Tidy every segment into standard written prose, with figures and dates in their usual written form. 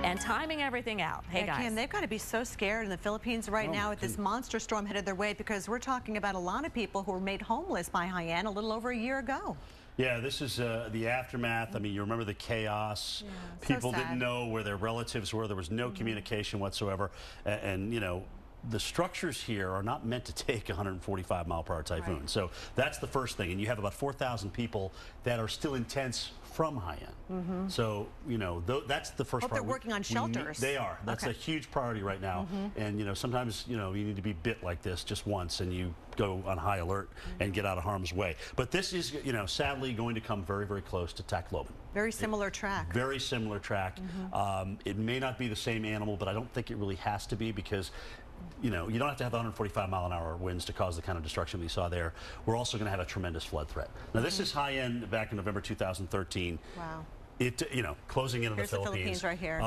and timing everything out. Hey, guys. Kim, they've got to be so scared in the Philippines right now with this monster storm headed their way, because we're talking about a lot of people who were made homeless by Haiyan a little over a year ago. Yeah, this is the aftermath. I mean, you remember the chaos. Yeah, people didn't know where their relatives were. There was no communication whatsoever. And, you know, the structures here are not meant to take a 145-mile-per-hour typhoon. Right. So that's the first thing. And you have about 4,000 people that are still in tents from Haiyan. So, you know, that's the first part. They're working on shelters. They are. That's a huge priority right now. And, you know, sometimes, you know, you need to be bit like this just once and you go on high alert and get out of harm's way. But this is, you know, sadly going to come very, very close to Tacloban. Very similar track. Very similar track. It may not be the same animal, but I don't think it really has to be, because you know, you don't have to have 145-mile-an-hour winds to cause the kind of destruction we saw there. We're also going to have a tremendous flood threat. Now, this is Haiyan back in November 2013. Wow. It, you know, closing into the Philippines right here.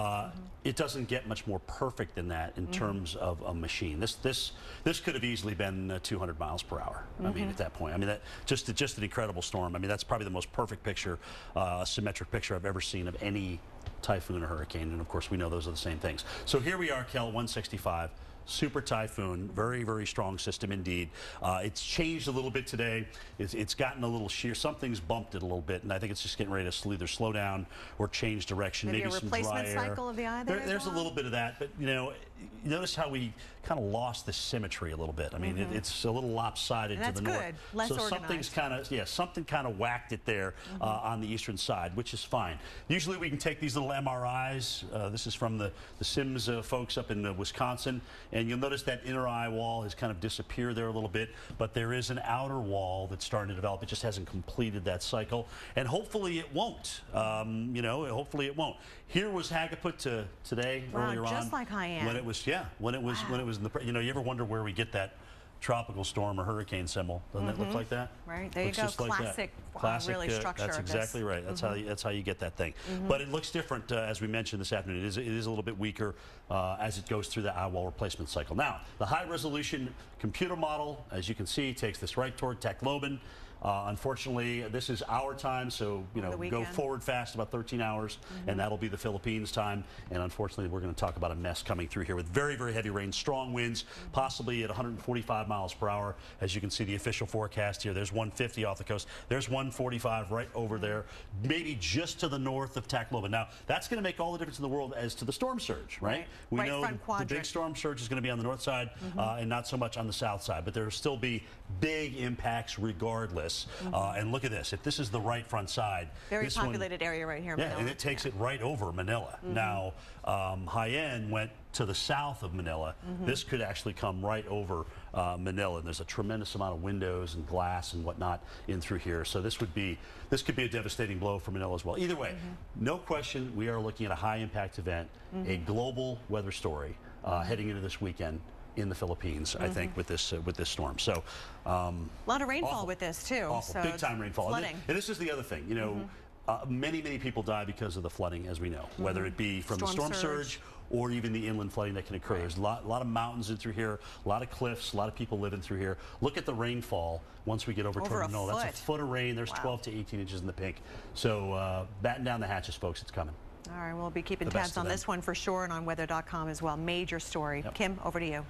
It doesn't get much more perfect than that in terms of a machine. This could have easily been 200 miles per hour. I mean, at that point, I mean, that just an incredible storm. I mean, that's probably the most perfect picture, symmetric picture I've ever seen of any typhoon or hurricane. And of course, we know those are the same things. So here we are, Kel, 165. Super typhoon, very, very strong system indeed. It's changed a little bit today. It's gotten a little sheer. Something's bumped it a little bit, and I think it's just getting ready to either slow down or change direction. Maybe a some dry replacement air. cycle of the eye there. There's a little bit of that, but you know, you notice how we kind of lost the symmetry a little bit. I mean, it's a little lopsided to the north. That's good. Less so organized. something's kind of something kind of whacked it there on the eastern side, which is fine. Usually we can take these little MRIs. This is from the Sims folks up in Wisconsin, and you'll notice that inner eye wall has kind of disappeared there a little bit, but there is an outer wall that's starting to develop. It just hasn't completed that cycle, and hopefully it won't. You know, hopefully it won't. Here was Hagaput today, earlier on. Just like Haiyan. When it was, when it was in the, you know, you ever wonder where we get that tropical storm or hurricane symbol? Doesn't it look like that? Right, there you go. Classic, really structure. That's exactly right. That's how you get that thing. But it looks different, as we mentioned this afternoon. It is a little bit weaker as it goes through the eye wall replacement cycle. Now, the high resolution computer model, as you can see, takes this right toward Tacloban. Unfortunately, this is our time, so you know, go forward fast about 13 hours, and that'll be the Philippines time. And unfortunately, we're going to talk about a mess coming through here with very, very heavy rain, strong winds, possibly at 145 miles per hour. As you can see, the official forecast here, there's 150 off the coast. There's 145 right over there, maybe just to the north of Tacloban. Now, that's going to make all the difference in the world as to the storm surge, right? We know the big storm surge is going to be on the north side and not so much on the south side, but there will still be big impacts regardless. And look at this. If this is the right front side, very populated area right here. Yeah, and it takes it right over Manila. Now, Haiyan went to the south of Manila. This could actually come right over Manila, and there's a tremendous amount of windows and glass and whatnot in through here. So this could be a devastating blow for Manila as well. Either way, no question, we are looking at a high impact event, a global weather story heading into this weekend in the Philippines, I think, with this storm. So a lot of rainfall with this too. Awful. So big time rainfall. Flooding. And this is the other thing, you know, many people die because of the flooding, as we know, whether it be from the storm surge or even the inland flooding that can occur. There's a lot of mountains in through here, a lot of cliffs, a lot of people living through here. Look at the rainfall once we get over toward Manila. That's a foot of rain. There's 12 to 18 inches in the pink. So batten down the hatches, folks. It's coming. All right, we'll be keeping tabs on this one for sure, and on weather.com as well. Major story. Kim, over to you.